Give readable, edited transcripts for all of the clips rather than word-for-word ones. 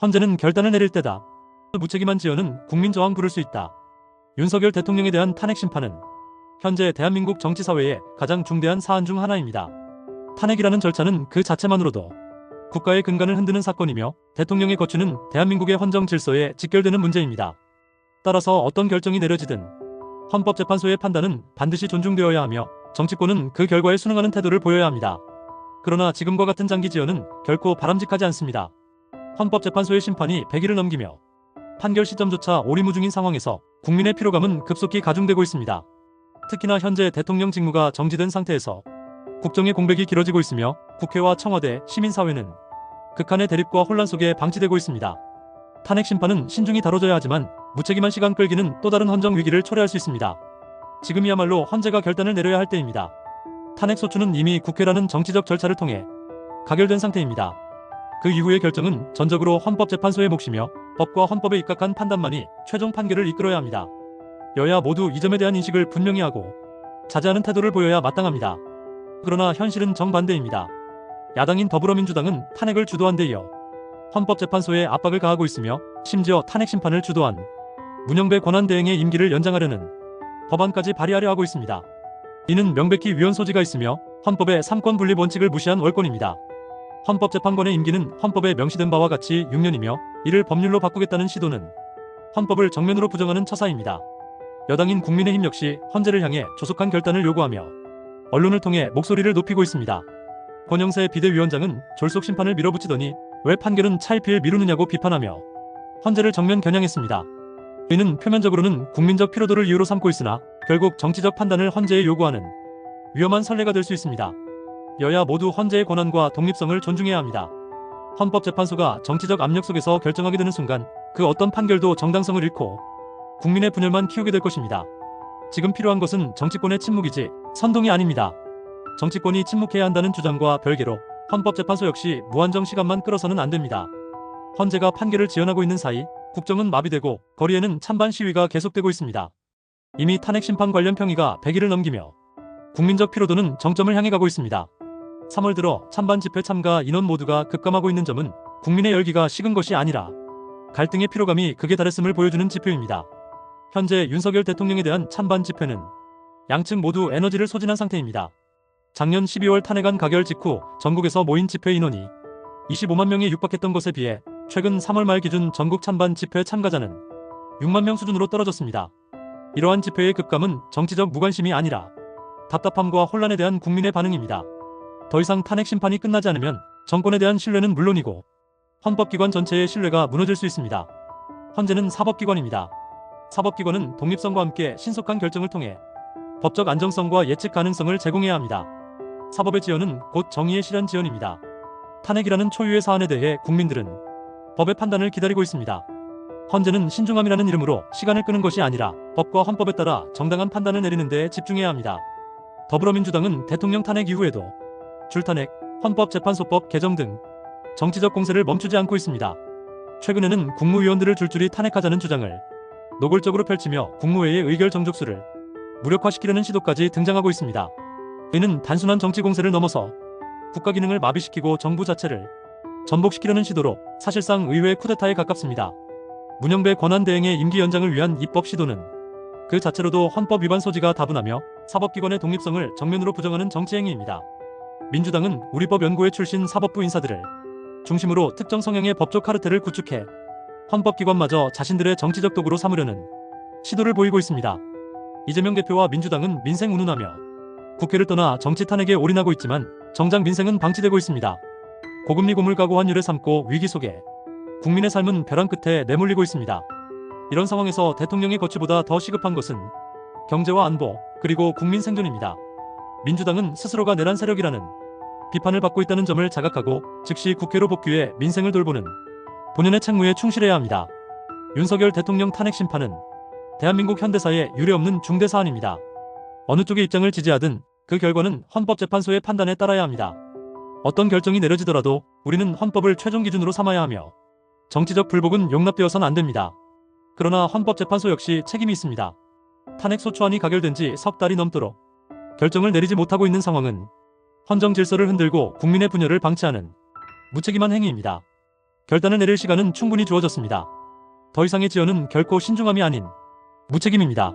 헌재는 결단을 내릴 때다. 무책임한 지연은 국민저항 부를 수 있다. 윤석열 대통령에 대한 탄핵 심판은 현재 대한민국 정치사회의 가장 중대한 사안 중 하나입니다. 탄핵이라는 절차는 그 자체만으로도 국가의 근간을 흔드는 사건이며 대통령의 거취는 대한민국의 헌정 질서에 직결되는 문제입니다. 따라서 어떤 결정이 내려지든 헌법재판소의 판단은 반드시 존중되어야 하며 정치권은 그 결과에 순응하는 태도를 보여야 합니다. 그러나 지금과 같은 장기 지연은 결코 바람직하지 않습니다. 헌법재판소의 심판이 100일을 넘기며 판결 시점조차 오리무중인 상황에서 국민의 피로감은 급속히 가중되고 있습니다. 특히나 현재 대통령 직무가 정지된 상태에서 국정의 공백이 길어지고 있으며 국회와 청와대, 시민사회는 극한의 대립과 혼란 속에 방치되고 있습니다. 탄핵 심판은 신중히 다뤄져야 하지만 무책임한 시간 끌기는 또 다른 헌정 위기를 초래할 수 있습니다. 지금이야말로 헌재가 결단을 내려야 할 때입니다. 탄핵 소추는 이미 국회라는 정치적 절차를 통해 가결된 상태입니다. 그 이후의 결정은 전적으로 헌법재판소의 몫이며 법과 헌법에 입각한 판단만이 최종 판결을 이끌어야 합니다. 여야 모두 이 점에 대한 인식을 분명히 하고 자제하는 태도를 보여야 마땅합니다. 그러나 현실은 정반대입니다. 야당인 더불어민주당은 탄핵을 주도한 데 이어 헌법재판소에 압박을 가하고 있으며 심지어 탄핵 심판을 주도한 문영배 권한대행의 임기를 연장하려는 법안까지 발의하려 하고 있습니다. 이는 명백히 위헌 소지가 있으며 헌법의 삼권 분립 원칙을 무시한 월권입니다. 헌법재판관의 임기는 헌법에 명시된 바와 같이 6년이며 이를 법률로 바꾸겠다는 시도는 헌법을 정면으로 부정하는 처사입니다. 여당인 국민의힘 역시 헌재를 향해 조속한 결단을 요구하며 언론을 통해 목소리를 높이고 있습니다. 권영세 비대위원장은 졸속 심판을 밀어붙이더니 왜 판결은 차일피일 미루느냐고 비판하며 헌재를 정면 겨냥했습니다. 이는 표면적으로는 국민적 피로도를 이유로 삼고 있으나 결국 정치적 판단을 헌재에 요구하는 위험한 선례가 될 수 있습니다. 여야 모두 헌재의 권한과 독립성을 존중해야 합니다. 헌법재판소가 정치적 압력 속에서 결정하게 되는 순간 그 어떤 판결도 정당성을 잃고 국민의 분열만 키우게 될 것입니다. 지금 필요한 것은 정치권의 침묵이지 선동이 아닙니다. 정치권이 침묵해야 한다는 주장과 별개로 헌법재판소 역시 무한정 시간만 끌어서는 안 됩니다. 헌재가 판결을 지연하고 있는 사이 국정은 마비되고 거리에는 찬반 시위가 계속되고 있습니다. 이미 탄핵 심판 관련 평의가 100일을 넘기며 국민적 피로도는 정점을 향해 가고 있습니다. 3월 들어 찬반 집회 참가 인원 모두가 급감하고 있는 점은 국민의 열기가 식은 것이 아니라 갈등의 피로감이 극에 달했음을 보여주는 지표입니다. 현재 윤석열 대통령에 대한 찬반 집회는 양측 모두 에너지를 소진한 상태입니다. 작년 12월 탄핵안 가결 직후 전국에서 모인 집회 인원이 25만 명에 육박했던 것에 비해 최근 3월 말 기준 전국 찬반 집회 참가자는 6만 명 수준으로 떨어졌습니다. 이러한 집회의 급감은 정치적 무관심이 아니라 답답함과 혼란에 대한 국민의 반응입니다. 더 이상 탄핵 심판이 끝나지 않으면 정권에 대한 신뢰는 물론이고 헌법기관 전체의 신뢰가 무너질 수 있습니다. 헌재는 사법기관입니다. 사법기관은 독립성과 함께 신속한 결정을 통해 법적 안정성과 예측 가능성을 제공해야 합니다. 사법의 지연은 곧 정의의 실현 지연입니다. 탄핵이라는 초유의 사안에 대해 국민들은 법의 판단을 기다리고 있습니다. 헌재는 신중함이라는 이름으로 시간을 끄는 것이 아니라 법과 헌법에 따라 정당한 판단을 내리는 데 집중해야 합니다. 더불어민주당은 대통령 탄핵 이후에도 줄탄핵, 헌법재판소법 개정 등 정치적 공세를 멈추지 않고 있습니다. 최근에는 국무위원들을 줄줄이 탄핵하자는 주장을 노골적으로 펼치며 국무회의 의결 정족수를 무력화시키려는 시도까지 등장하고 있습니다. 이는 단순한 정치 공세를 넘어서 국가 기능을 마비시키고 정부 자체를 전복시키려는 시도로 사실상 의회 쿠데타에 가깝습니다. 문영배 권한대행의 임기 연장을 위한 입법 시도는 그 자체로도 헌법 위반 소지가 다분하며 사법기관의 독립성을 정면으로 부정하는 정치행위입니다. 민주당은 우리법연구회 출신 사법부 인사들을 중심으로 특정 성향의 법조 카르텔을 구축해 헌법기관마저 자신들의 정치적 도구로 삼으려는 시도를 보이고 있습니다. 이재명 대표와 민주당은 민생 운운하며 국회를 떠나 정치 탄핵에 올인하고 있지만 정작 민생은 방치되고 있습니다. 고금리 고물가고 환율에 삼고 위기 속에 국민의 삶은 벼랑 끝에 내몰리고 있습니다. 이런 상황에서 대통령의 거취보다 더 시급한 것은 경제와 안보 그리고 국민 생존입니다. 민주당은 스스로가 내란 세력이라는 비판을 받고 있다는 점을 자각하고 즉시 국회로 복귀해 민생을 돌보는 본연의 책무에 충실해야 합니다. 윤석열 대통령 탄핵 심판은 대한민국 현대사에 유례없는 중대 사안입니다. 어느 쪽의 입장을 지지하든 그 결과는 헌법재판소의 판단에 따라야 합니다. 어떤 결정이 내려지더라도 우리는 헌법을 최종 기준으로 삼아야 하며 정치적 불복은 용납되어선 안 됩니다. 그러나 헌법재판소 역시 책임이 있습니다. 탄핵 소추안이 가결된 지 석 달이 넘도록 결정을 내리지 못하고 있는 상황은 헌정 질서를 흔들고 국민의 분열을 방치하는 무책임한 행위입니다. 결단을 내릴 시간은 충분히 주어졌습니다. 더 이상의 지연은 결코 신중함이 아닌 무책임입니다.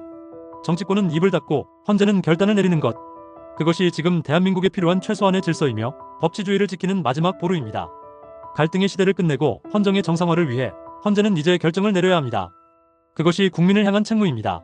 정치권은 입을 닫고 헌재는 결단을 내리는 것. 그것이 지금 대한민국에 필요한 최소한의 질서이며 법치주의를 지키는 마지막 보루입니다. 갈등의 시대를 끝내고 헌정의 정상화를 위해 헌재는 이제 결정을 내려야 합니다. 그것이 국민을 향한 책무입니다.